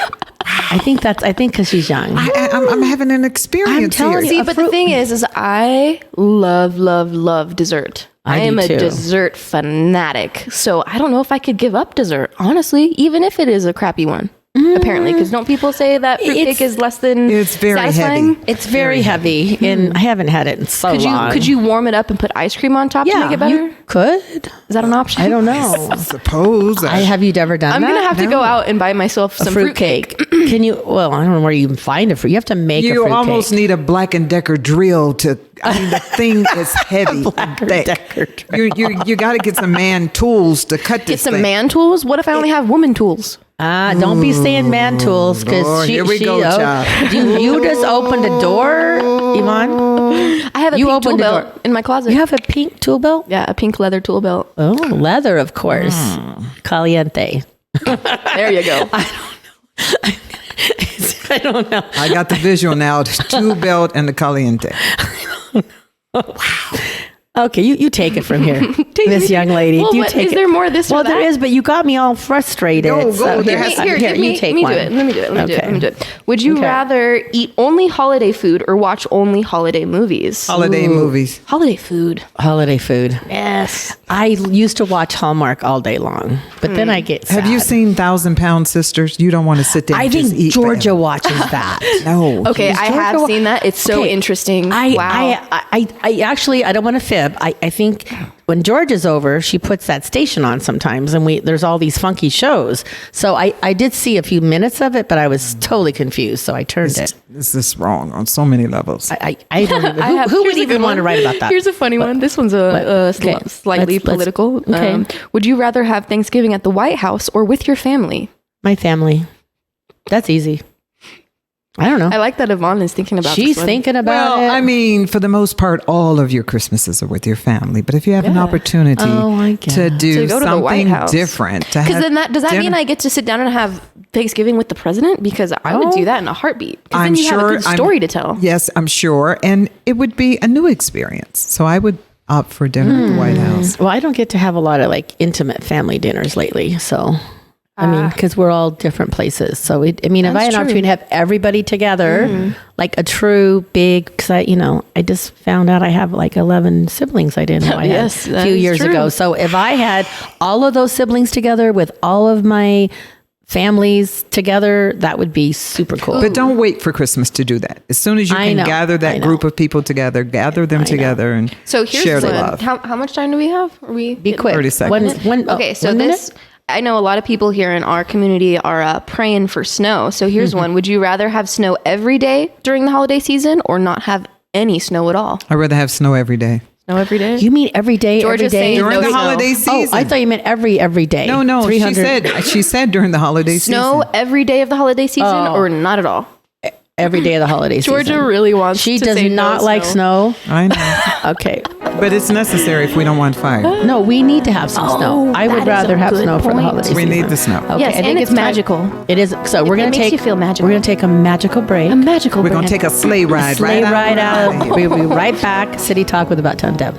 I think because she's young. I'm having an experience here. See, but the thing is I love dessert. I am a too. dessert fanatic. So I don't know if I could give up dessert, honestly, even if it is a crappy one. Apparently, because don't people say that fruitcake is less than It's very satisfying? heavy. It's very heavy, and I haven't had it in so long. Could you warm it up and put ice cream on top to make it better? You could. Is that an option? I don't know. I suppose. Have you ever done I'm that? going to have to go out and buy myself some fruitcake. Can you? Well, I don't know where you can find a fruit. You have to make a fruitcake. You almost need a Black & Decker drill to. I mean, the thing is heavy. Black & Decker drill. You got to get some man tools to cut this. Get some thing. man tools? What if I only have woman tools? Don't be saying man tools because here we go, child. You just opened a door, Yvonne. I have a pink tool belt in my closet. You have a pink tool belt? Yeah, a pink leather tool belt. Oh, leather, of course. Caliente. There you go. I don't know. I got the visual now. The tool belt and the caliente. Wow. Okay, you take it from here, Miss young lady. Well, Is there more of this? Well, there is, but you got me all frustrated. Go. Here, you take one. Let me do it. Would you rather eat only holiday food or watch only holiday movies? Holiday movies. Holiday food. Holiday food. Yes. I used to watch Hallmark all day long, but then I get sad. Have you seen 1,000-Pound Sisters? You don't want to sit there. I and think just eat Georgia forever. watches that. No. Okay, I have seen that. It's so interesting. Wow. I actually, I don't want to fib. I think when George is over, she puts that station on sometimes, and there's all these funky shows. So I did see a few minutes of it, but I was totally confused, so I turned it. This is wrong on so many levels. I don't even, who would even want to write about that? Here's a funny one. This one's slightly political. Okay. Would you rather have Thanksgiving at the White House or with your family? My family. That's easy. I don't know. I like that Yvonne is thinking about She's this one. thinking about it. I mean, for the most part, all of your Christmases are with your family. But if you have an opportunity to do go to the White something House. different, because then does that mean I get to sit down and have Thanksgiving with the president? Because I would do that in a heartbeat. Because then you have a good story to tell. Yes, I'm sure. And it would be a new experience. So I would opt for dinner at the White House. Well, I don't get to have a lot of intimate family dinners lately. So, I mean, because we're all different places. So, if I had an opportunity to have everybody together, like a true big, because I just found out I have 11 siblings I didn't know I had a few years ago. So if I had all of those siblings together with all of my families together, that would be super cool. But don't wait for Christmas to do that. As soon as you can gather that group of people together, gather them together and share the love. How much time do we have? Be quick. 30 seconds. Okay, so I know a lot of people here in our community are praying for snow. So here's one. Would you rather have snow every day during the holiday season or not have any snow at all? I'd rather have snow every day. Snow every day? You mean every day? Georgia's every day during the holiday season. Oh, I thought you meant every day. No. She said during the holiday season. Snow every day of the holiday season or not at all? Every day of the holiday season. Georgia really wants She to does say not no like snow. I know. Okay. But it's necessary if we don't want fire. No, we need to have some snow. I would rather have snow for the holiday season. We need the snow. Okay, yes, and it's magical. It is. So we're going to take. You feel magical. We're going to take a magical break. A magical break. We're going to take a sleigh ride. Sleigh ride out. We'll be right back. City Talk with About Town Deb.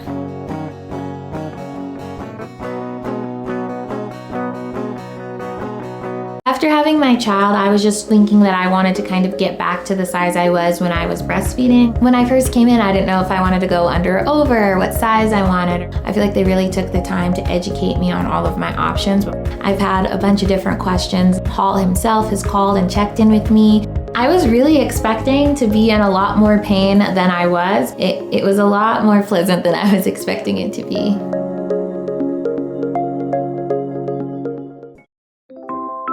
After having my child, I was just thinking that I wanted to kind of get back to the size I was when I was breastfeeding. When I first came in, I didn't know if I wanted to go under or over, or what size I wanted. I feel like they really took the time to educate me on all of my options. I've had a bunch of different questions. Hale himself has called and checked in with me. I was really expecting to be in a lot more pain than I was. It was a lot more pleasant than I was expecting it to be.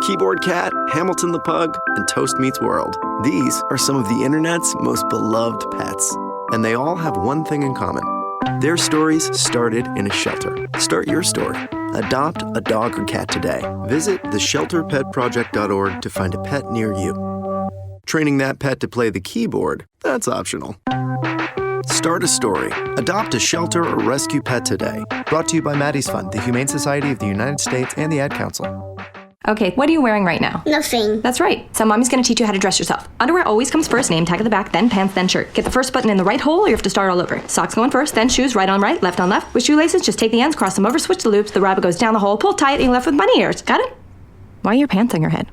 Keyboard Cat, Hamilton the Pug, and Toast Meets World. These are some of the internet's most beloved pets. And they all have one thing in common. Their stories started in a shelter. Start your story. Adopt a dog or cat today. Visit theshelterpetproject.org to find a pet near you. Training that pet to play the keyboard, that's optional. Start a story. Adopt a shelter or rescue pet today. Brought to you by Maddie's Fund, the Humane Society of the United States, and the Ad Council. Okay, what are you wearing right now? Nothing. That's right. So mommy's gonna teach you how to dress yourself. Underwear always comes first, name tag at the back, then pants, then shirt. Get the first button in the right hole or you have to start all over. Socks going first, then shoes, right on right, left on left. With shoelaces, just take the ends, cross them over, switch the loops, the rabbit goes down the hole, pull tight, and you're left with bunny ears. Got it? Why are your pants on your head?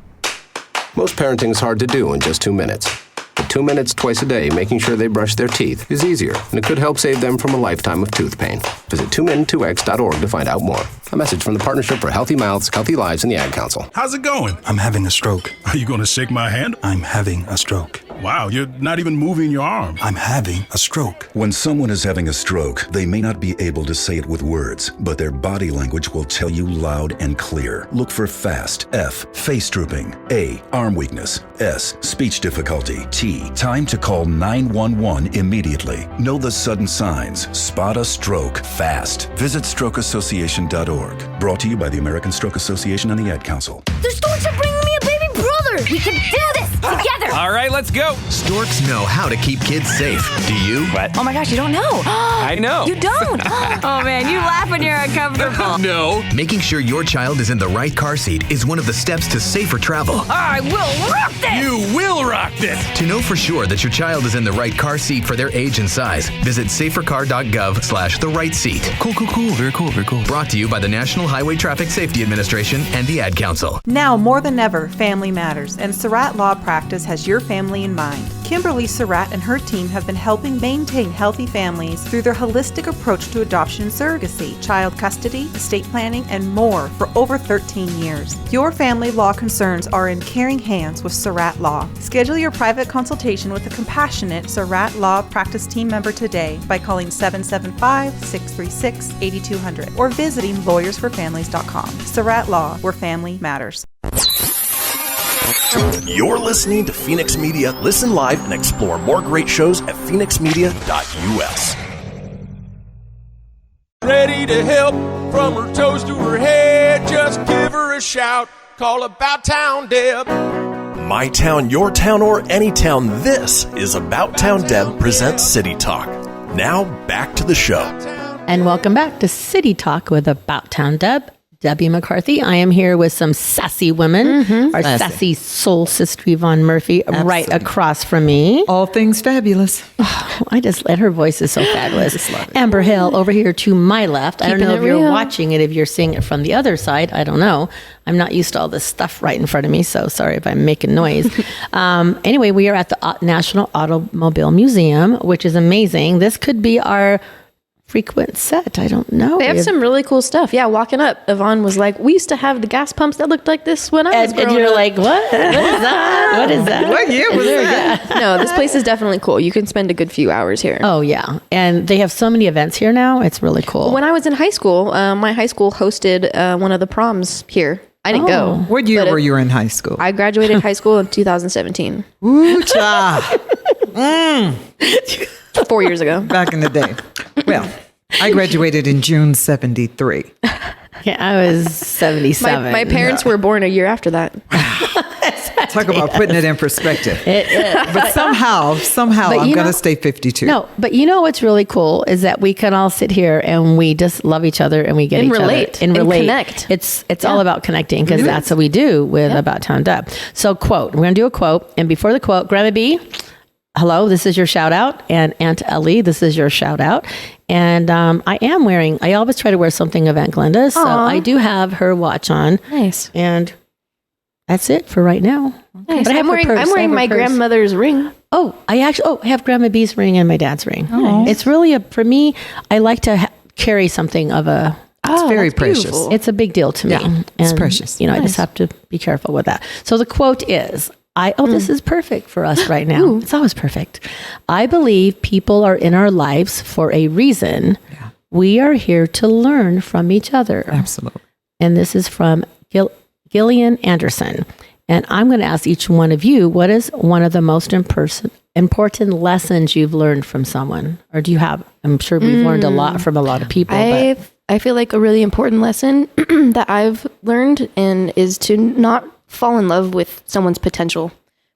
Most parenting's hard to do in just 2 minutes. But 2 minutes twice a day making sure they brush their teeth is easier, and it could help save them from a lifetime of tooth pain. Visit 2min2x.org to find out more. A message from the Partnership for Healthy Mouths, Healthy Lives, and the Ad Council. How's it going? I'm having a stroke. Are you going to shake my hand? I'm having a stroke. Wow, you're not even moving your arm. I'm having a stroke. When someone is having a stroke, they may not be able to say it with words, but their body language will tell you loud and clear. Look for FAST. F, face drooping. A, arm weakness. S, speech difficulty. T, time to call 911 immediately. Know the sudden signs. Spot a stroke fast. Visit strokeassociation.org. Brought to you by the American Stroke Association and the Ad Council. The storks are bringing me a baby brother. We can do this together. All right, let's go. Storks know how to keep kids safe. Do you? What? Oh my gosh, you don't know. I know. You don't. Oh man, you laugh when you're uncomfortable. No. Making sure your child is in the right car seat is one of the steps to safer travel. I will rock this. You will rock this. To know for sure that your child is in the right car seat for their age and size, visit safercar.gov/the right seat. Cool. Very cool. Brought to you by the National Highway Traffic Safety Administration and the Ad Council. Now more than ever, family matters, and Surratt Law Practice has your family in mind. Kimberly Surratt and her team have been helping maintain healthy families through their holistic approach to adoption and surrogacy, child custody, estate planning, and more for over 13 years. Your family law concerns are in caring hands with Surratt Law. Schedule your private consultation with a compassionate Surratt Law Practice team member today by calling 775-636-8200 or visiting lawyersforfamilies.com. Surratt Law, where family matters. You're listening to Fenix Media. Listen live and explore more great shows at fenixmedia.us. Ready to help from her toes to her head. Just give her a shout. Call About Town Deb. My town, your town, or any town, this is About Town Deb presents City Talk. Now back to the show. And welcome back to City Talk with About Town Deb. Debbie McCarthy. I am here with some sassy women. Our sassy soul sister Yvonne Murphy right across from me. All things fabulous. Oh, her voice is so fabulous. Amber Hale over here to my left. I don't know if you're watching it, if you're seeing it from the other side. I don't know. I'm not used to all this stuff right in front of me, so sorry if I'm making noise. Anyway, we are at the National Automobile Museum, which is amazing. This could be our frequent set. I don't know. They have some really cool stuff. Yeah, walking up, Yvonne was like, we used to have the gas pumps that looked like this when I was growing up. And you're like, what? What is that? What is that? What year was that? No, this place is definitely cool. You can spend a good few hours here. Oh, yeah. And they have so many events here now. It's really cool. When I was in high school, my high school hosted one of the proms here. I didn't go. What year were you in high school? I graduated high school in 2017. Ooh, cha. 4 years ago. Back in the day. Well, I graduated in June 73. Yeah, I was 77. My parents were born a year after that. Talk about putting it in perspective. It is. But somehow I'm going to stay 52. No, but you know what's really cool is that we can all sit here and we just love each other and we get each relate, other. And relate. Connect. It's all about connecting because that's what we do with About Town Deb. So quote, we're going to do a quote. And before the quote, Grandma B, hello, this is your shout out. And Aunt Ellie, this is your shout out. And I always try to wear something of Aunt Glenda's. So I do have her watch on. Nice. And that's it for right now. Nice. But I'm wearing my grandmother's ring. Oh, I have Grandma B's ring and my dad's ring. Oh. It's really for me, I like to carry something of a... It's very precious. Beautiful. It's a big deal to me. Yeah, it's precious. I just have to be careful with that. So the quote is, this is perfect for us right now. Ooh. It's always perfect. I believe people are in our lives for a reason. Yeah. We are here to learn from each other. Absolutely. And this is from Gillian Anderson. And I'm going to ask each one of you, what is one of the most important lessons you've learned from someone? Or do you have? I'm sure we've learned a lot from a lot of people. I feel like a really important lesson that I've learned is to not fall in love with someone's potential,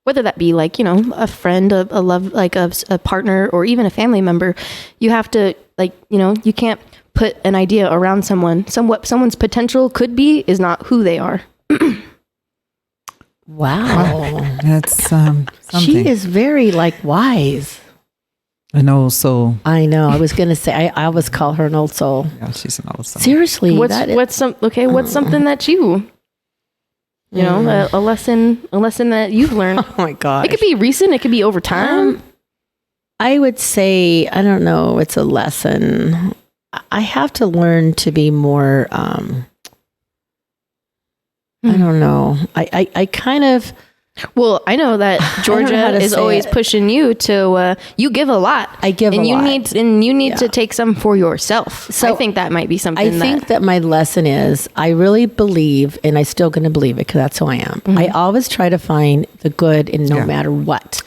whether that be like, a friend, a love, like a partner, or even a family member. You have to you can't put an idea around someone. What someone's potential could be is not who they are. Wow. That's something. She is very wise. An old soul. I know. I was going to say, I always call her an old soul. Yeah, she's an old soul. Seriously. What's something that you You know, a lesson that you've learned. Oh my gosh. It could be recent. It could be over time. I would say, I don't know, it's a lesson. I have to learn to be more, I don't know. I kind of... Well, I know that Georgia is always pushing you to, you give a lot. I give a lot. And you need to take some for yourself. So I think that might be something I think that my lesson is, I really believe, and I'm still going to believe it because that's who I am. I always try to find the good in no matter what.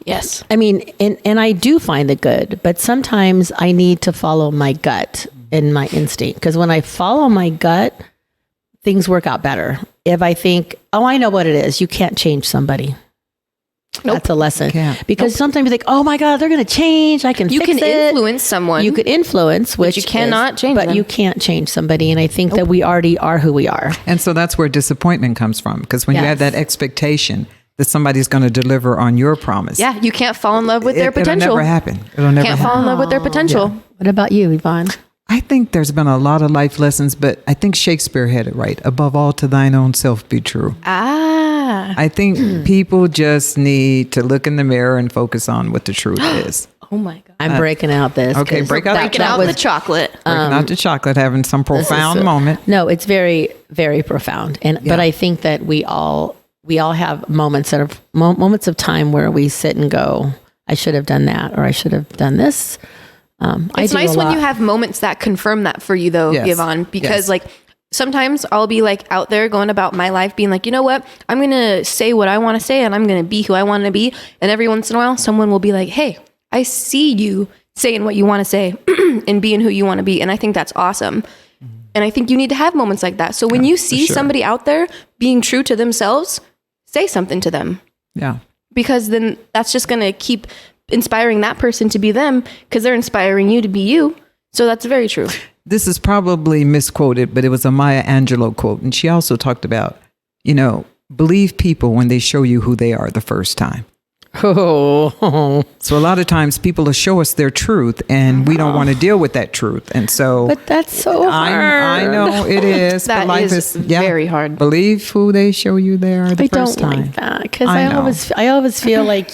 Yes. I mean, and I do find the good, but sometimes I need to follow my gut and my instinct. Because when I follow my gut, things work out better. If I think, oh, I know what it is, you can't change somebody. That's a lesson. Because sometimes you think, oh my God, they're going to change. I can fix it. You can influence someone. You could influence, which you cannot change but them. you can't change somebody. And I think that we already are who we are. And so that's where disappointment comes from. Because when you have that expectation that somebody's going to deliver on your promise. Yeah, you can't fall in love with their potential. It'll never happen. It'll never happen. Fall in love with their potential. Yeah. What about you, Yvonne? I think there's been a lot of life lessons, but I think Shakespeare had it right. Above all, to thine own self be true. I think people just need to look in the mirror and focus on what the truth is. Oh my God. I'm breaking out this. Okay, breaking out the chocolate. Breaking out the chocolate, having some profound moment. No, it's very, very profound. But I think that we all have moments that are moments of time where we sit and go, I should have done that, or I should have done this. It's nice when you have moments that confirm that for you, though, Yvonne, because like sometimes I'll be like out there going about my life being like, you know what, I'm going to say what I want to say and I'm going to be who I want to be. And every once in a while, someone will be like, hey, I see you saying what you want to say and being who you want to be. And I think that's awesome. And I think you need to have moments like that. So when you see somebody out there being true to themselves, say something to them. Yeah. Because then that's just going to keep inspiring that person to be them, because they're inspiring you to be you. So that's very true. This is probably misquoted, but it was a Maya Angelou quote. And she also talked about, believe people when they show you who they are the first time. Oh. So a lot of times people will show us their truth and we don't want to deal with that truth. And so. But that's so hard. I know it is. That life is very hard. Believe who they show you they are the first time. I don't like that, because I always feel like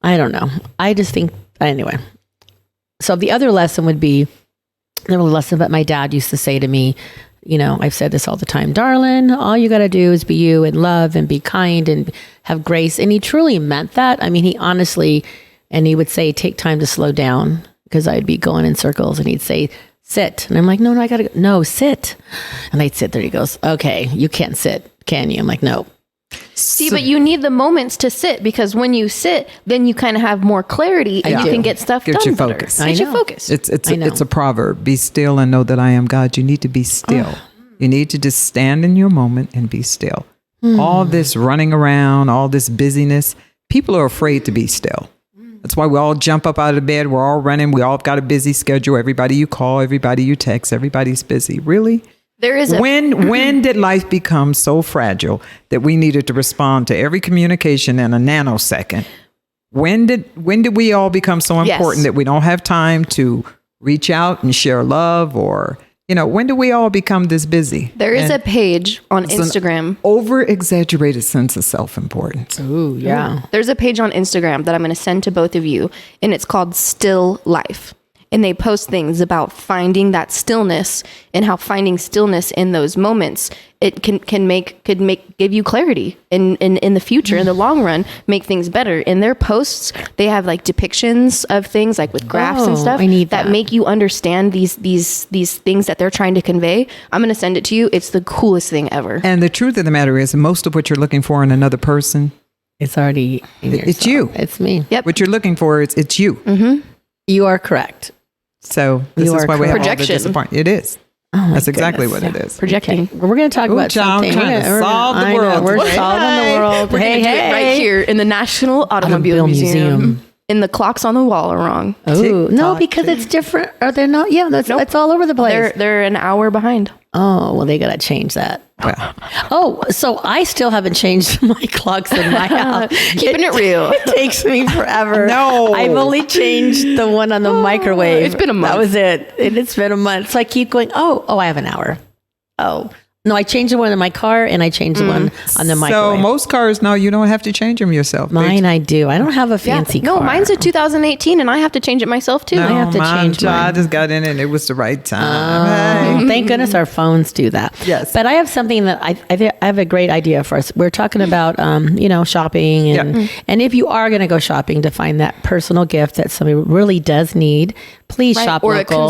I don't know. I just think, anyway. So the other lesson would be, the lesson that my dad used to say to me, I've said this all the time, darling, all you got to do is be you and love and be kind and have grace. And he truly meant that. I mean, he honestly, and he would say, take time to slow down, because I'd be going in circles and he'd say, sit. And I'm like, no, I got to go. No, sit. And I'd sit there. He goes, okay, you can't sit, can you? I'm like, no. See, but you need the moments to sit, because when you sit, then you kind of have more clarity and you can get stuff done your better. focus. Get your focus. It's a proverb. Be still and know that I am God. You need to be still. You need to just stand in your moment and be still. All this running around, all this busyness, people are afraid to be still. That's why we all jump up out of bed. We're all running. We all got a busy schedule. Everybody you call, everybody you text, everybody's busy. Really? There is when did life become so fragile that we needed to respond to every communication in a nanosecond? When did we all become so important that we don't have time to reach out and share love? Or, when do we all become this busy? There is a page on Instagram. Over-exaggerated sense of self-importance. Ooh, yeah. There's a page on Instagram that I'm going to send to both of you, and it's called Still Life. And they post things about finding that stillness, and how finding stillness in those moments, it could give you clarity in the future, in the long run, make things better. In their posts, they have like depictions of things like with graphs and stuff that make you understand these things that they're trying to convey. I'm going to send it to you. It's the coolest thing ever. And the truth of the matter is, most of what you're looking for in another person, it's already in it's you. It's me. Yep. What you're looking for, it's you. Mm-hmm. You are correct. So this is why we have all the projection. Disappointment. It is. That's exactly what it is. Projecting. Okay. Well, we're going to talk about something. I'm trying to solve the world. We're solving the world. We're going to do it right here in the National Automobile Museum. And the clocks on the wall are wrong. Oh, no, because it's different. Are they not? Yeah, it's all over the place. They're an hour behind. Oh, well, they got to change that. Well. Oh, so I still haven't changed my clocks in my house. Keeping it real. It takes me forever. No. I've only changed the one on the microwave. It's been a month. That was it. And it's been a month. So I keep going, oh, I have an hour. Oh, No, I changed the one in my car, and I changed the one on the microwave. So most cars now, you don't have to change them yourself. Mine, I do. I don't have a fancy car. No, mine's a 2018, and I have to change it myself too. No, I have to change mine. I just got in and it was the right time. Hey. Thank goodness our phones do that. Yes. But I have something that I have a great idea for us. We're talking about, shopping. And if you are going to go shopping to find that personal gift that somebody really does need, please shop or local. A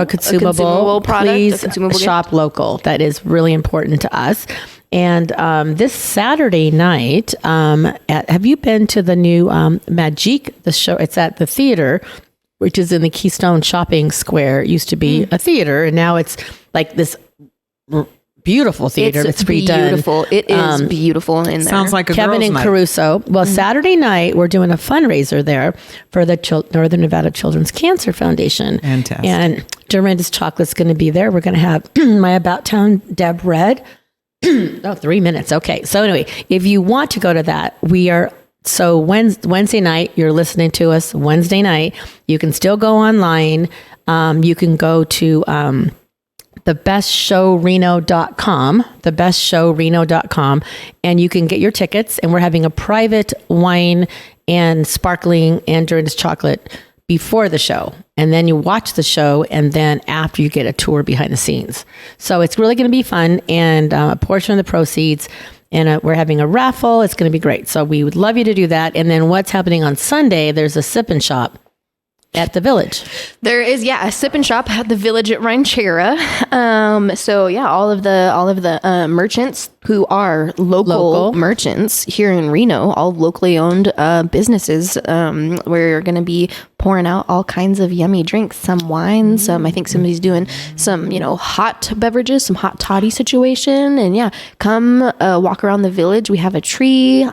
consumable product. Please a consumable shop local. That is really important to us. And this Saturday night, have you been to the new Magique, the show? It's at the theater, which is in the Keystone Shopping Square. It used to be a theater, and now it's like this beautiful theater. It's redone. Beautiful. It is beautiful in there. Sounds like a Kevin girls' and night. Caruso. Well, Saturday night, we're doing a fundraiser there for the Northern Nevada Children's Cancer Foundation. Fantastic. And Dorinda's Chocolate's going to be there. We're going to have my About Town Deb Red. 3 minutes. Okay. So anyway, if you want to go to that, we are... So Wednesday night, you're listening to us Wednesday night. You can still go online. You can go to thebestshowreno.com, and you can get your tickets. And we're having a private wine and sparkling and Dorinda's chocolate before the show. And then you watch the show, and then after you get a tour behind the scenes. So it's really going to be fun, and a portion of the proceeds. And we're having a raffle. It's going to be great. So we would love you to do that. And then what's happening on Sunday, there's a sip and shop at the Village. There is, a sip and shop at the Village at Ranchera. All of the merchants who are local merchants here in Reno, all locally owned businesses. We're going to be pouring out all kinds of yummy drinks, some wine, I think somebody's doing some, hot beverages, some hot toddy situation. And come walk around the Village. We have a tree,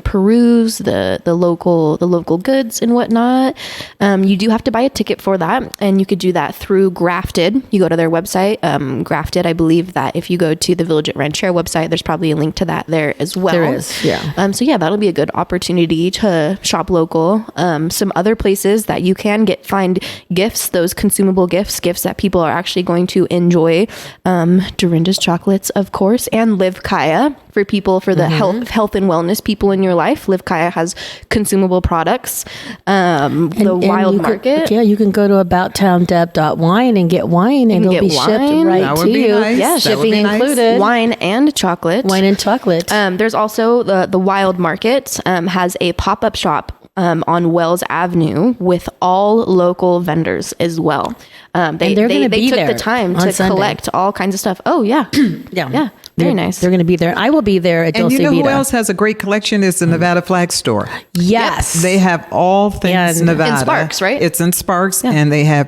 peruse the local goods and whatnot. You do have to buy a ticket for that, and you could do that through Grafted. You go to their website, Grafted. I believe that if you go to the Village at Ranchera website, there's probably a link to that there as well. There is, yeah. That'll be a good opportunity to shop local. Some other places that you can find gifts, those consumable gifts that people are actually going to enjoy. Dorinda's Chocolates, of course, and Live Kaya for the health and wellness people in your life. Live Kaya has consumable products. The Wild Market. You can go to abouttowndeb.wine and get wine, and it'll be shipped right to you. Nice. Yeah, shipping included. Wine and chocolate. There's also the Wild Market has a pop-up shop on Wells Avenue with all local vendors as well. They took the time to collect all kinds of stuff. Oh yeah. Yeah. Very nice. They're going to be there. I will be there at Dulce And Vita. who else has a great collection is the Nevada Flag Store. Yes. Yep. They have all things Nevada. In Sparks, right? It's in Sparks, and they have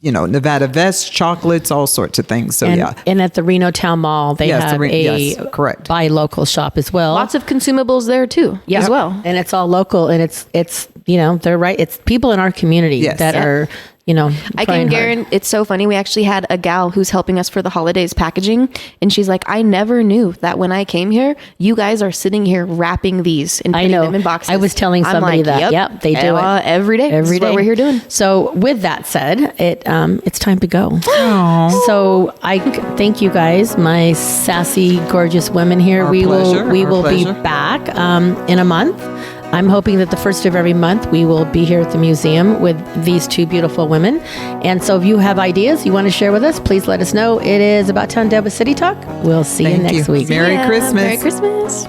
Nevada vests, chocolates, all sorts of things. So and at the Reno Town Mall, they have correct. buy local shop as well. Lots of consumables there too, as well. And it's all local, and it's they're right. It's people in our community that are. I can guarantee it's so funny. We actually had a gal who's helping us for the holidays packaging, and she's like, I never knew that when I came here, you guys are sitting here wrapping these and putting them in boxes. I was telling somebody that. Yep, they do it every day. This is what we're here doing. So with that said, it's time to go. So I thank you guys, my sassy, gorgeous women here. We will be back in a month. I'm hoping that the first of every month we will be here at the museum with these two beautiful women. And so if you have ideas you want to share with us, please let us know. It is About Town Deb with City Talk. We'll see you next week. Merry Christmas. Merry Christmas.